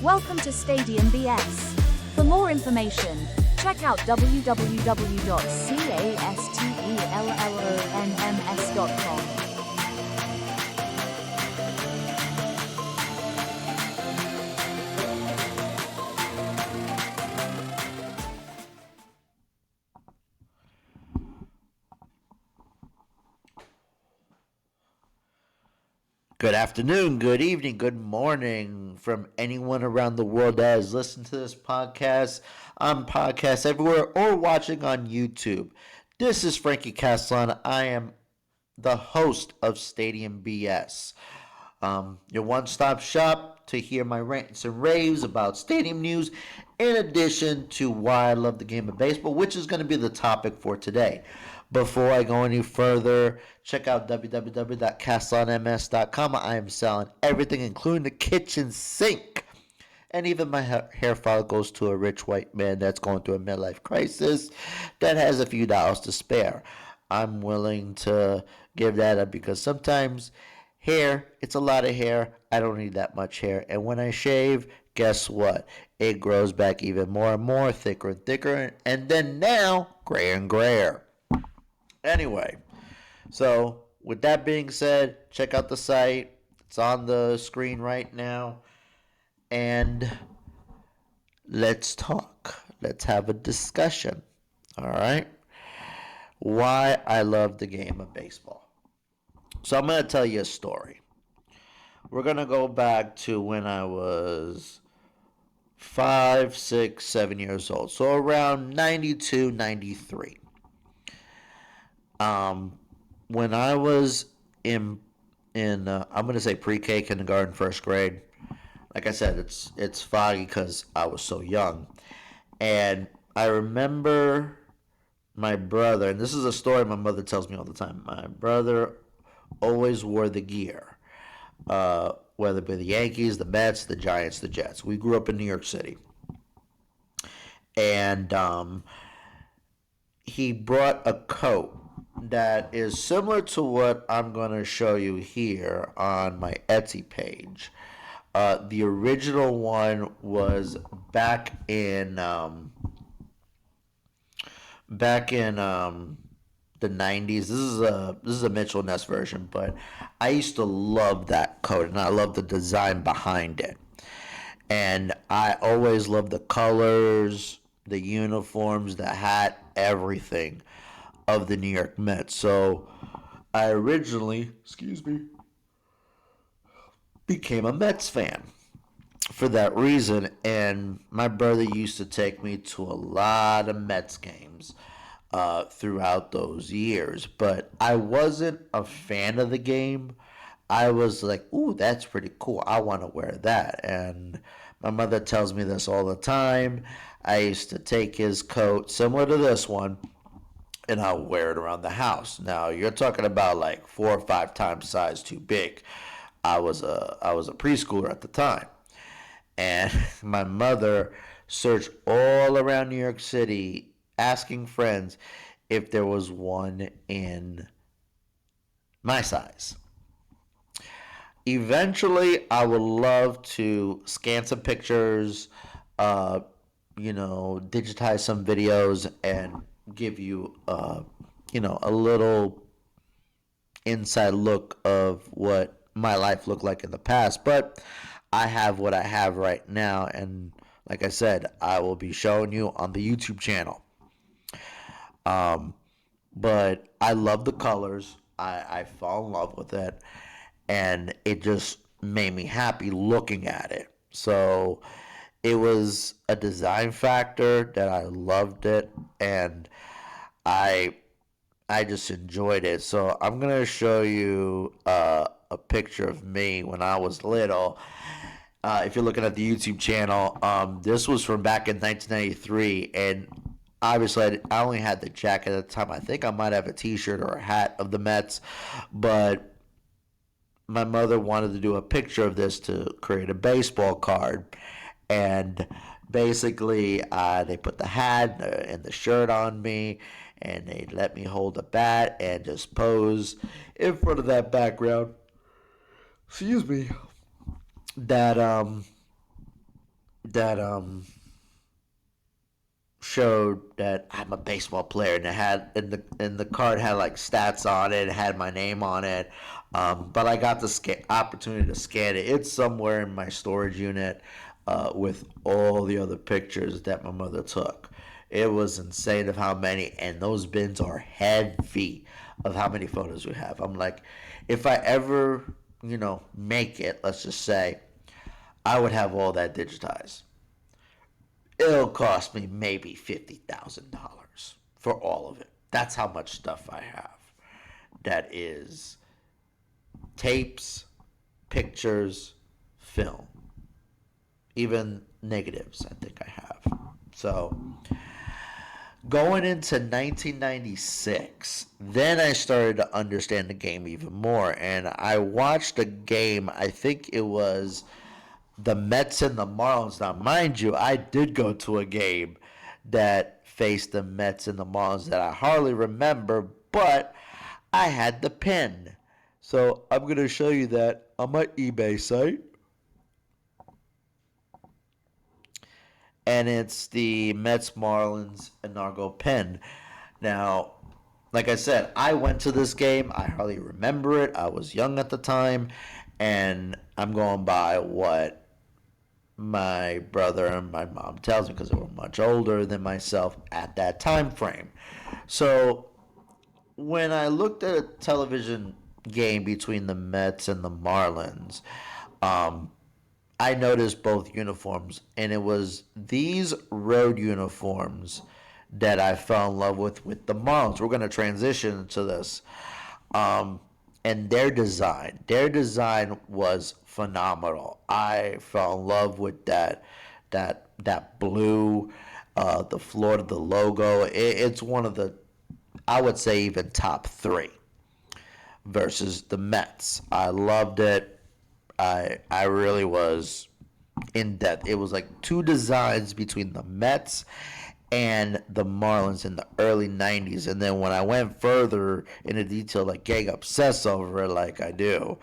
Welcome to Stadium BS. For more information, check out www.castellonms.com. Good afternoon, good evening, good morning from anyone around the world that has listened to this podcast on podcasts everywhere or watching on YouTube. This is Frankie Castellan. I am the host of Stadium BS, your one-stop shop to hear my rants and raves about stadium news, in addition to why I love the game of baseball, which is going to be the topic for today. Before I go any further, check out www.castellonms.com. I am selling everything, including the kitchen sink. And even my hair follicles to a rich white man that's going through a midlife crisis that has a few dollars to spare. I'm willing to give that up because sometimes hair, it's a lot of hair. I don't need that much hair. And when I shave, guess what? It grows back even more and more, thicker and thicker, and then now, grayer and grayer. Anyway, so with that being said, check out the site. It's on the screen right now. And let's talk. Let's have a discussion. All right? Why I love the game of baseball. So I'm going to tell you a story. We're going to go back to when I was 5, 6, 7 years old. So around 92, 93. When I was in I'm gonna say pre-K, kindergarten, first grade. Like I said, it's foggy because I was so young, and I remember my brother. And this is a story my mother tells me all the time. My brother always wore the gear, whether it be the Yankees, the Mets, the Giants, the Jets. We grew up in New York City, and he brought a coat that is similar to what I'm going to show you here on my Etsy page. The original one was back in the 90s. This is a Mitchell Ness version, but I used to love that coat and I love the design behind it. And I always loved the colors, the uniforms, the hat, everything of the New York Mets. So I originally, became a Mets fan for that reason. And my brother used to take me to a lot of Mets games throughout those years. But I wasn't a fan of the game. I was like, ooh, that's pretty cool. I want to wear that. And my mother tells me this all the time. I used to take his coat, similar to this one, and I'll wear it around the house. Now you're talking about like 4 or 5 times size too big. I was a preschooler at the time, and my mother searched all around New York City, asking friends if there was one in my size. Eventually, I would love to scan some pictures, uh, digitize some videos, and give you, a little inside look of what my life looked like in the past. But I have what I have right now, and like I said, I will be showing you on the YouTube channel. But I love the colors. I fall in love with it, and it just made me happy looking at it. So it was a design factor that I loved it, and I I just enjoyed it. So I'm gonna show you a picture of me when I was little. If you're looking at the YouTube channel, this was from back in 1993, and obviously I only had the jacket at the time. I think I might have a T-shirt or a hat of the Mets, but my mother wanted to do a picture of this to create a baseball card, and basically they put the hat and the shirt on me, and they let me hold the bat and just pose in front of that background. Excuse me. That that showed that I'm a baseball player, and it had and the card had like stats on it, had my name on it. But I got the opportunity to scan it. It's somewhere in my storage unit with all the other pictures that my mother took. It was insane of how many, and those bins are heavy of how many photos we have. I'm like, if I ever, make it, let's just say, I would have all that digitized. It'll cost me maybe $50,000 for all of it. That's how much stuff I have. That is tapes, pictures, film, even negatives, I think I have. So, going into 1996, then I started to understand the game even more. And I watched a game, I think it was the Mets and the Marlins. Now, mind you, I did go to a game that faced the Mets and the Marlins that I hardly remember, but I had the pin. So I'm going to show you that on my eBay site. And it's the Mets Marlins inaugural pin. Now, like I said, I went to this game. I hardly remember it. I was young at the time, and I'm going by what my brother and my mom tells me because they were much older than myself at that time frame. So when I looked at a television game between the Mets and the Marlins, um, I noticed both uniforms, and it was these road uniforms that I fell in love with the Marlins. We're going to transition to this. Um, and their design was phenomenal. I fell in love with that blue, the Florida, the logo. It's one of the, I would say, even top three versus the Mets. I loved it. I really was in depth. It was like two designs between the Mets and the Marlins in the early 90s. And then when I went further into detail, like getting obsessed over it like I do,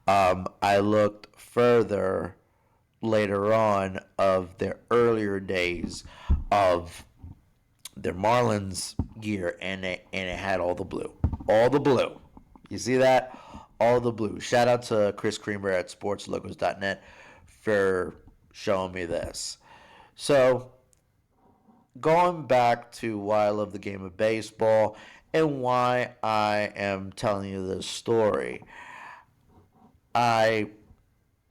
I looked further later on of their earlier days of their Marlins gear, and it had all the blue. You see that? All the blue. Shout out to Chris Creamer at sportslogos.net for showing me this. So, going back to why I love the game of baseball and why I am telling you this story, I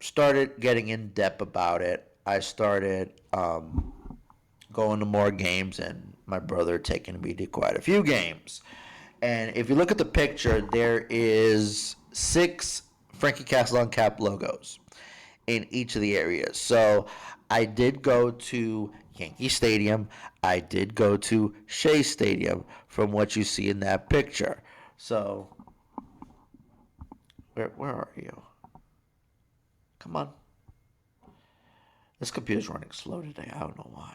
started getting in depth about it. I started going to more games, and my brother taking me to quite a few games. And if you look at the picture, there is 6 Frankie Castle on cap logos in each of the areas. So I did go to Yankee Stadium. I did go to Shea Stadium from what you see in that picture. So where are you? Come on. This computer's running slow today. I don't know why.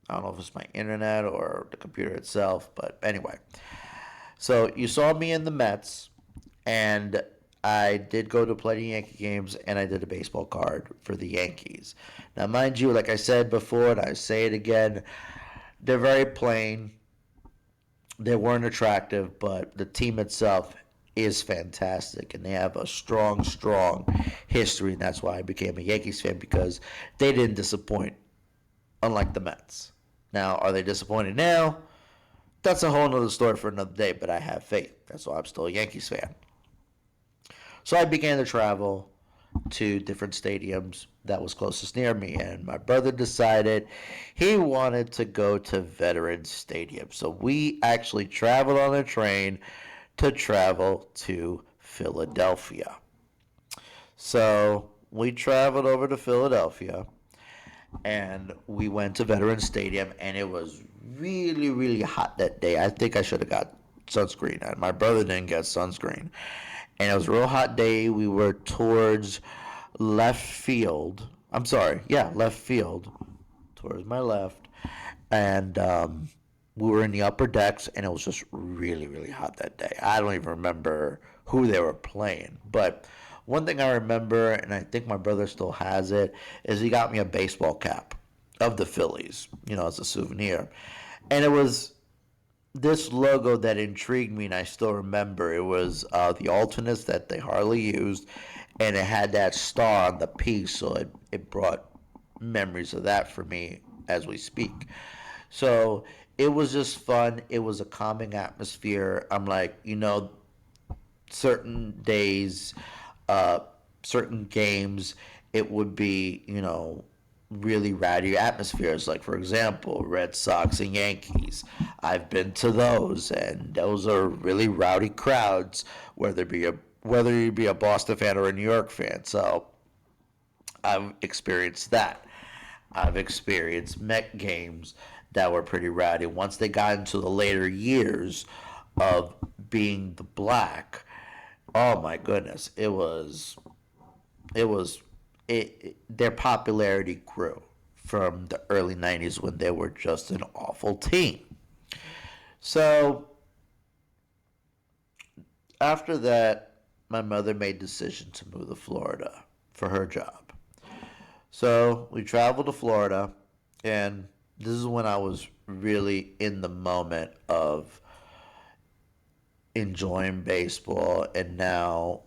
I don't know if it's my internet or the computer itself, but anyway. So you saw me in the Mets, and I did go to plenty of Yankee games, and I did a baseball card for the Yankees. Now, mind you, like I said before, and I say it again, they're very plain. They weren't attractive, but the team itself is fantastic, and they have a strong, strong history, and that's why I became a Yankees fan because they didn't disappoint, unlike the Mets. Now, are they disappointed now? That's a whole nother story for another day, but I have faith. That's why I'm still a Yankees fan. So I began to travel to different stadiums that was closest near me, and my brother decided he wanted to go to Veterans Stadium. So we actually traveled on a train to travel to Philadelphia. So we traveled over to Philadelphia, and we went to Veterans Stadium, and it was really, really hot that day. I think I should have got sunscreen. My brother didn't get sunscreen. And it was a real hot day. We were towards left field. I'm sorry, yeah, left field, towards my left. And we were in the upper decks, and it was just really, really hot that day. I don't even remember who they were playing. But one thing I remember, and I think my brother still has it, is he got me a baseball cap. of the Phillies, as a souvenir. And it was this logo that intrigued me, and I still remember it was the alternates that they hardly used, and it had that star on the piece, so it brought memories of that for me as we speak. So it was just fun. It was a calming atmosphere. I'm like, certain days, uh, certain games, it would be, really rowdy atmospheres. Like, for example, Red Sox and Yankees. I've been to those, and those are really rowdy crowds, whether you be a Boston fan or a New York fan. So I've experienced that. I've experienced Met games that were pretty rowdy. Once they got into the later years of being the black, oh my goodness, their popularity grew from the early 90s when they were just an awful team. So after that, my mother made the decision to move to Florida for her job. So we traveled to Florida, and this is when I was really in the moment of enjoying baseball. And now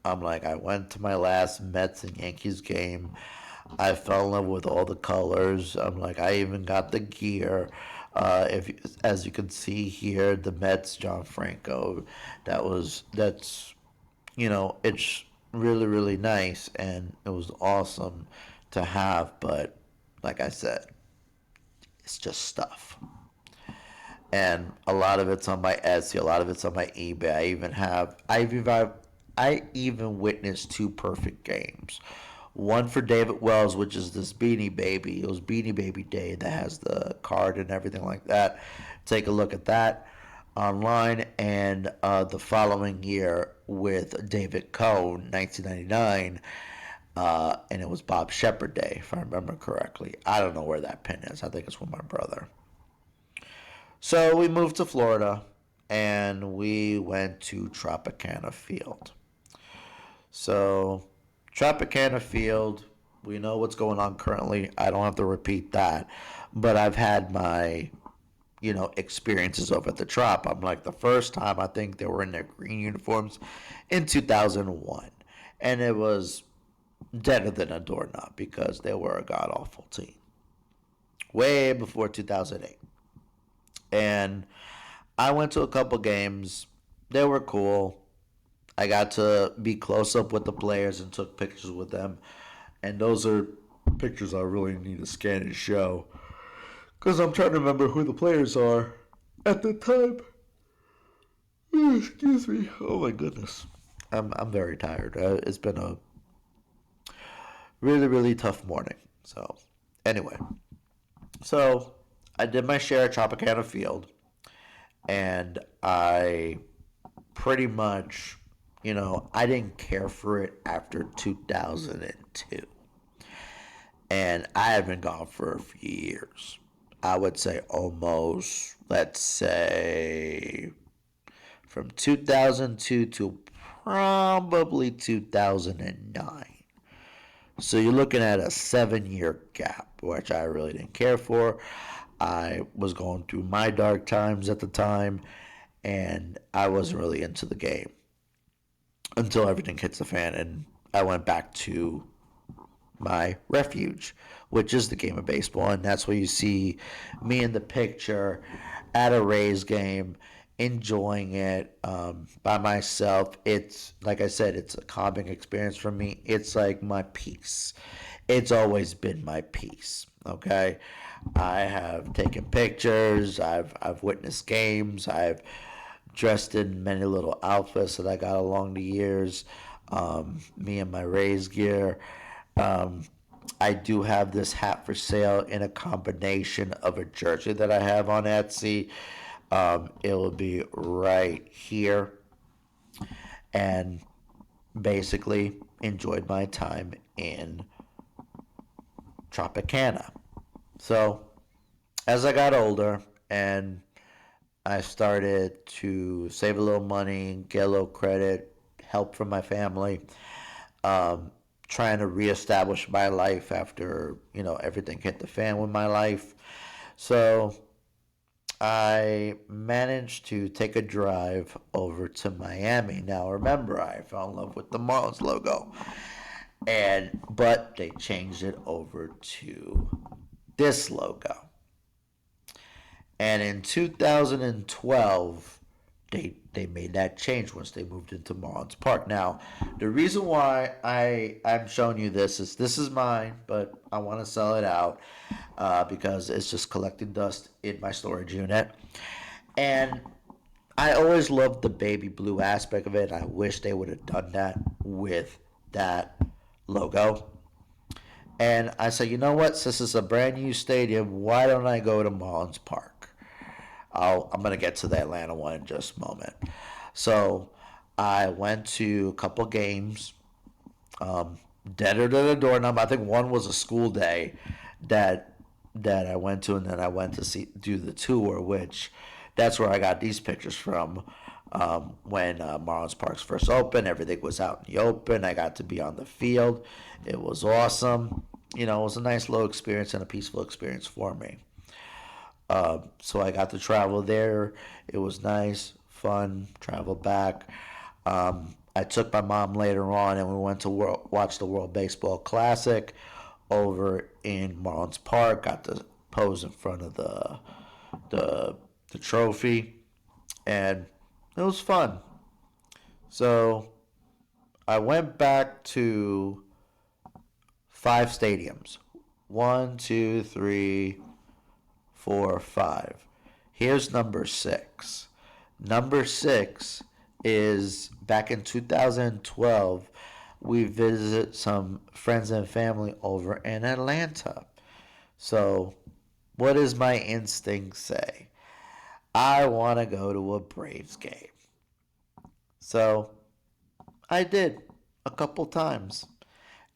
I'm like, I went to my last Mets and Yankees game. I fell in love with all the colors. I'm like, I even got the gear. If as you can see here, the Mets, John Franco. That's it's really really nice, and it was awesome to have. But like I said, it's just stuff, and a lot of it's on my Etsy, a lot of it's on my eBay. I even witnessed two perfect games. One for David Wells, which is this Beanie Baby. It was Beanie Baby Day that has the card and everything like that. Take a look at that online. And the following year with David Cohn, 1999, and it was Bob Shepard Day, if I remember correctly. I don't know where that pin is. I think it's with my brother. So we moved to Florida, and we went to Tropicana Field. So, Tropicana Field, we know what's going on currently. I don't have to repeat that. But I've had my, experiences over at the Trop. I'm like, the first time I think they were in their green uniforms in 2001. And it was deader than a doorknob because they were a god awful team. Way before 2008. And I went to a couple games. They were cool. I got to be close up with the players and took pictures with them. And those are pictures I really need to scan and show. Because I'm trying to remember who the players are at the time. Excuse me. Oh my goodness. I'm very tired. It's been a really, really tough morning. So, anyway. So, I did my share at Tropicana Field. And I pretty much, I didn't care for it after 2002. And I have been gone for a few years. I would say almost, let's say, from 2002 to probably 2009. So you're looking at a 7 year gap, which I really didn't care for. I was going through my dark times at the time, and I wasn't really into the game until everything hits the fan, and I went back to my refuge, which is the game of baseball, and that's where you see me in the picture at a Rays game, enjoying it by myself. It's like I said, it's a calming experience for me. It's like my peace. It's always been my peace. Okay, I have taken pictures. I've witnessed games. I've dressed in many little outfits that I got along the years. Me and my Rays gear. Um, I do have this hat for sale in a combination of a jersey that I have on Etsy. It will be right here. And basically enjoyed my time in Tropicana. So as I got older and I started to save a little money, get a little credit, help from my family. Um, trying to reestablish my life after, everything hit the fan with my life. So I managed to take a drive over to Miami. Now, remember, I fell in love with the Marlins logo, but they changed it over to this logo. And in 2012, they made that change once they moved into Marlins Park. Now, the reason why I'm showing you this is mine, but I want to sell it out because it's just collecting dust in my storage unit. And I always loved the baby blue aspect of it. I wish they would have done that with that logo. And I said, you know what? Since it's a brand new stadium, why don't I go to Marlins Park? I'm going to get to the Atlanta one in just a moment. So I went to a couple games, deader than a doorknob. I think one was a school day that I went to, and then I went to do the tour, which that's where I got these pictures from. When Marlins Parks first opened, everything was out in the open. I got to be on the field. It was awesome. It was a nice little experience and a peaceful experience for me. So I got to travel there. It was nice, fun, travel back. I took my mom later on, and we went to watch the World Baseball Classic over in Marlins Park. Got to pose in front of the trophy, and it was fun. So I went back to 5 stadiums. 1, 2, 3, 4, 5. Here's number 6. Number 6 is back in 2012. We visited some friends and family over in Atlanta. So, what does my instinct say? I want to go to a Braves game. So, I did a couple times.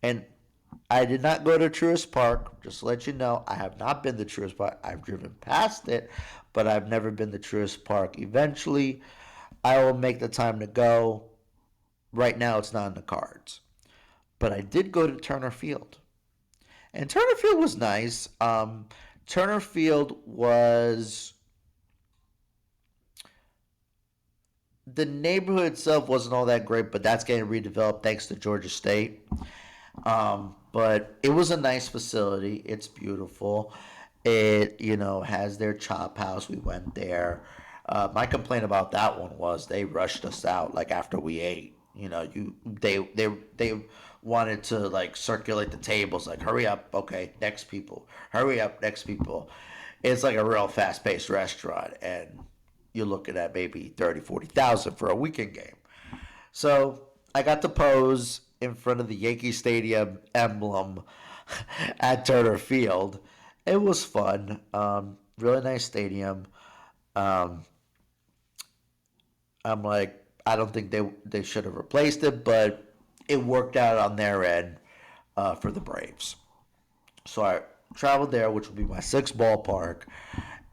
And I did not go to Truist Park. Just to let you know, I have not been to Truist Park. I've driven past it, but I've never been to Truist Park. Eventually, I will make the time to go. Right now, it's not in the cards. But I did go to Turner Field. And Turner Field was nice. Turner Field was. The neighborhood itself wasn't all that great, but that's getting redeveloped thanks to Georgia State. But it was a nice facility. It's beautiful. It, has their chop house. We went there. My complaint about that one was they rushed us out like after we ate. They wanted to like circulate the tables, like hurry up, okay, next people, hurry up, next people. It's like a real fast paced restaurant, and you're looking at maybe 30, 40,000 for a weekend game. So I got to pose in front of the Yankee Stadium emblem at Turner Field. It was fun. Really nice stadium. Um, I'm like, I don't think they should have replaced it, but it worked out on their end for the Braves. So I traveled there, which will be my sixth ballpark,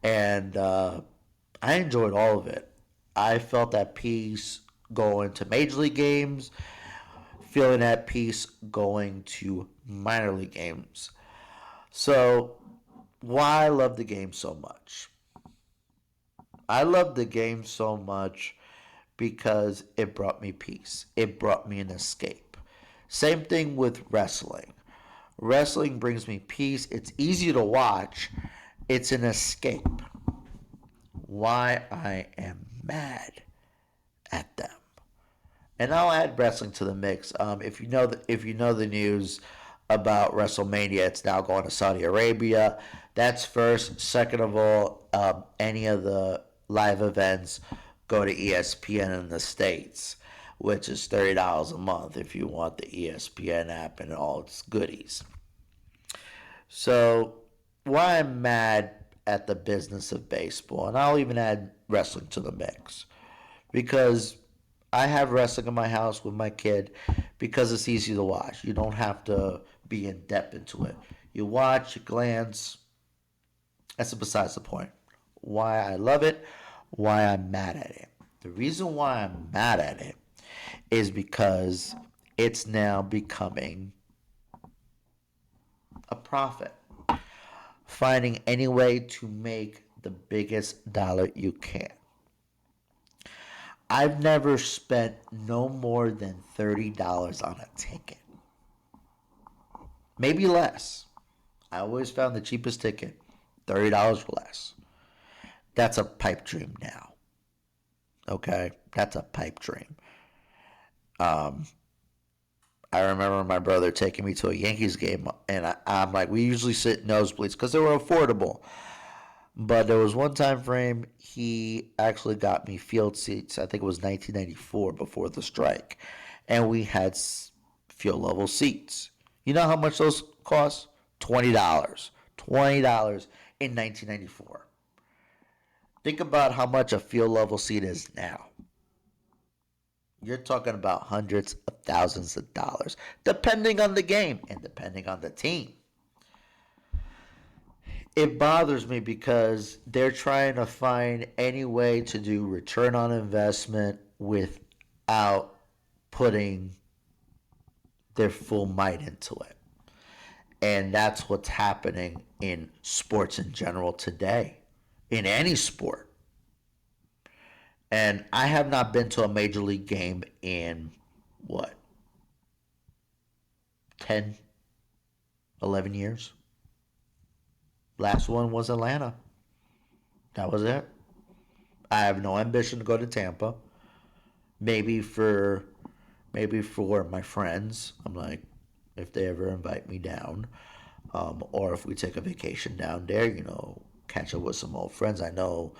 and I enjoyed all of it. I felt at peace going to major league games, feeling at peace going to minor league games. So, why I love the game so much? I love the game so much because it brought me peace. It brought me an escape. Same thing with wrestling. Wrestling brings me peace. It's easy to watch. It's an escape. Why I am mad at them. And I'll add wrestling to the mix. If you know the news about WrestleMania, it's now going to Saudi Arabia. That's first. Second of all, any of the live events go to ESPN in the States, which is $30 a month if you want the ESPN app and all its goodies. So, why I'm mad at the business of baseball, and I'll even add wrestling to the mix, because I have wrestling in my house with my kid because it's easy to watch. You don't have to be in depth into it. You watch, you glance. That's besides the point. Why I love it, why I'm mad at it. The reason why I'm mad at it is because it's now becoming a profit. Finding any way to make the biggest dollar you can. I've never spent no more than $30 on a ticket. Maybe less. I always found the cheapest ticket, $30 or less. That's a pipe dream now. Okay? That's a pipe dream. I remember my brother taking me to a Yankees game, and I'm like, we usually sit nosebleeds because they were affordable. But there was one time frame he actually got me field seats. I think it was 1994 before the strike, and we had field level seats. You know how much those cost? $20. $20 in 1994. Think about how much a field level seat is now. You're talking about hundreds of thousands of dollars, depending on the game and depending on the team. It bothers me because they're trying to find any way to do return on investment without putting their full might into it. And that's what's happening in sports in general today, in any sport. And I have not been to a major league game in what, 10, 11 years? Last one was Atlanta. That was it. I have no ambition to go to Tampa. Maybe for my friends. I'm like, if they ever invite me down, or if we take a vacation down there, catch up with some old friends. I know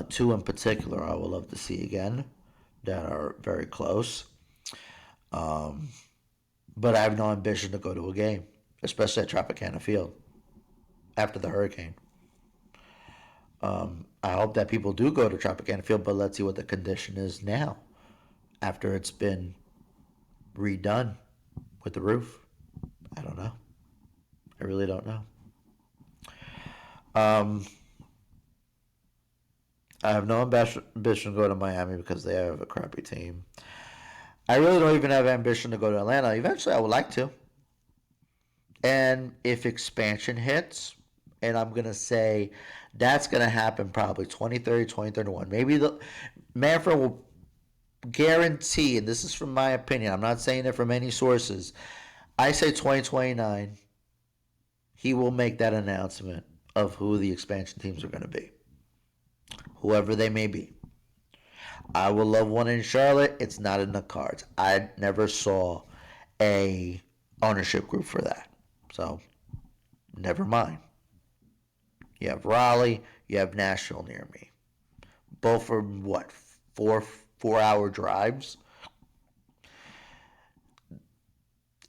two in particular I would love to see again that are very close. But I have no ambition to go to a game, especially at Tropicana Field after the hurricane. I hope that people do go to Tropicana Field, but let's see what the condition is now after it's been redone with the roof. I don't know. I really don't know. I have no ambition to go to Miami because they have a crappy team. I really don't even have ambition to go to Atlanta. Eventually, I would like to. And if expansion hits, and I'm going to say that's going to happen probably 2030, 2031. Maybe the Manfred will guarantee, and this is from my opinion, I'm not saying it from any sources. I say 2029, he will make that announcement of who the expansion teams are going to be. Whoever they may be. I would love one in Charlotte. It's not in the cards. I never saw a ownership group for that. So, never mind. You have Raleigh, you have Nashville near me. Both are what, 4-hour drives?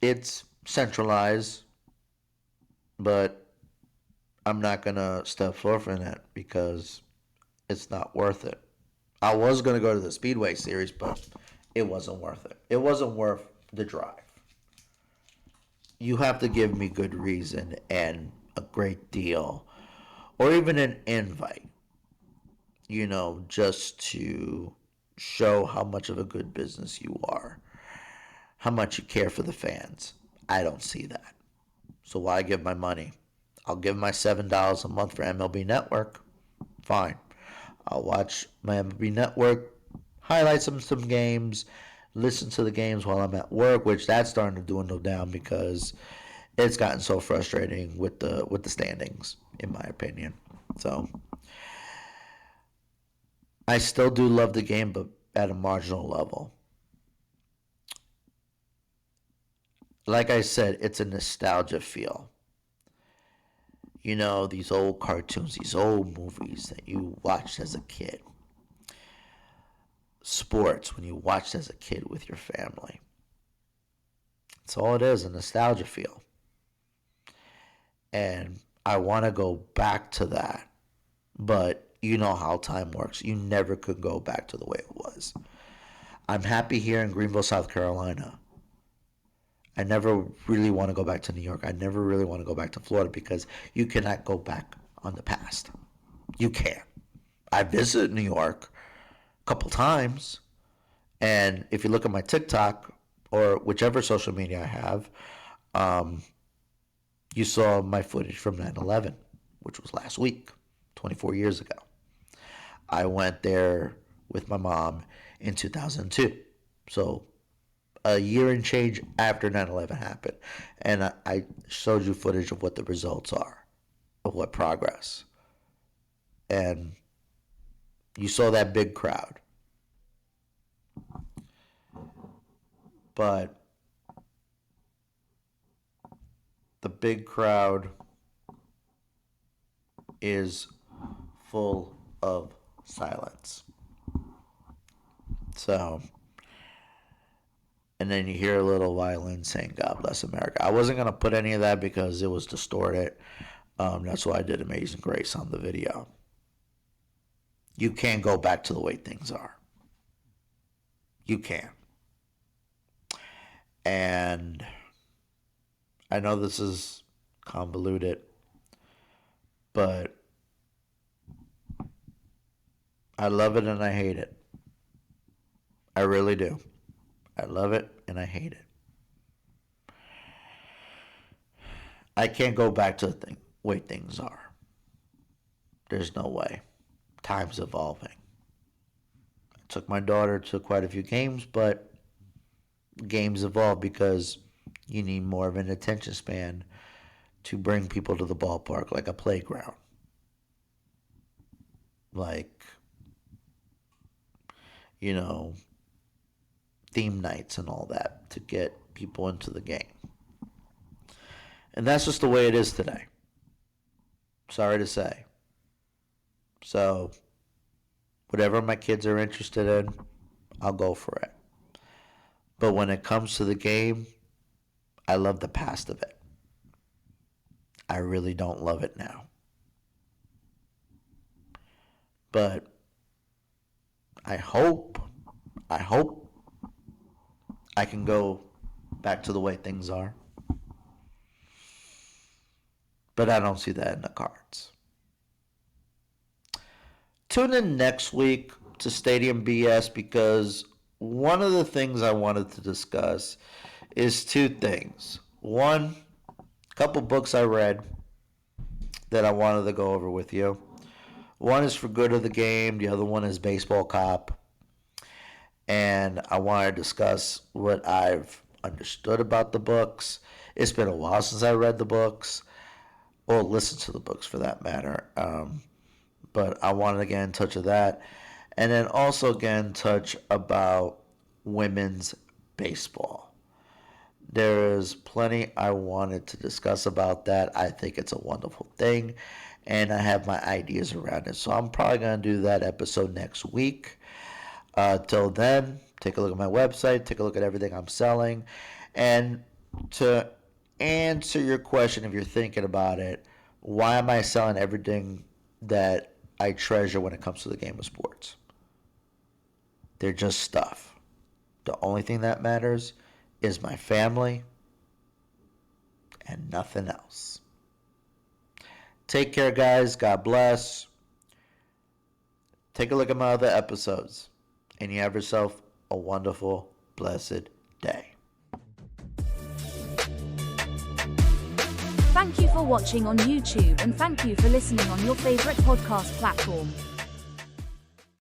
It's centralized, but I'm not going to step forward in that because it's not worth it. I was going to go to the Speedway Series, but it wasn't worth it. It wasn't worth the drive. You have to give me good reason and a great deal, or even an invite, just to show how much of a good business you are, how much you care for the fans. I don't see that. So why give my money? I'll give my $7 a month for MLB Network. Fine. I'll watch my MLB Network, highlights of some games, listen to the games while I'm at work, which that's starting to dwindle down because it's gotten so frustrating with the standings, in my opinion. So I still do love the game, but at a marginal level. Like I said, it's a nostalgia feel. These old cartoons, these old movies that you watched as a kid. Sports, when you watched as a kid with your family. That's all it is, a nostalgia feel. And I want to go back to that. But you know how time works. You never could go back to the way it was. I'm happy here in Greenville, South Carolina. I never really want to go back to New York. I never really want to go back to Florida because you cannot go back on the past. You can't. I visited New York a couple times, and if you look at my TikTok or whichever social media I have, You saw my footage from 9/11, which was last week, 24 years ago. I went there with my mom in 2002. So a year and change after 9/11 happened. And I showed you footage of what the results are, of what progress. And you saw that big crowd. But the big crowd is full of silence. So, and then you hear a little violin saying, "God bless America." I wasn't going to put any of that because it was distorted. That's why I did Amazing Grace on the video. You can't go back to the way things are. You can't. And I know this is convoluted, but I love it and I hate it. I really do. I love it and I hate it. I can't go back to the way things are. There's no way. Time's evolving. I took my daughter to quite a few games, but games evolve because you need more of an attention span to bring people to the ballpark, like a playground. Like, theme nights and all that to get people into the game. And that's just the way it is today. Sorry to say. So, whatever my kids are interested in, I'll go for it. But when it comes to the game, I love the past of it. I really don't love it now. But I hope I can go back to the way things are. But I don't see that in the cards. Tune in next week to Stadium BS because one of the things I wanted to discuss is two things. One, a couple books I read that I wanted to go over with you. One is For Good of the Game. The other one is Baseball Cop. And I want to discuss what I've understood about the books. It's been a while since I read the books, or listened to the books for that matter. But I wanted to get in touch with that. And then also again touch about women's baseball. There is plenty I wanted to discuss about that. I think it's a wonderful thing, and I have my ideas around it. So I'm probably going to do that episode next week. Till then, take a look at my website, take a look at everything I'm selling. And to answer your question, if you're thinking about it, why am I selling everything that I treasure when it comes to the game of sports? They're just stuff. The only thing that matters is my family and nothing else. Take care, guys. God bless. Take a look at my other episodes, and you have yourself a wonderful, blessed day. Thank you for watching on YouTube and thank you for listening on your favorite podcast platform.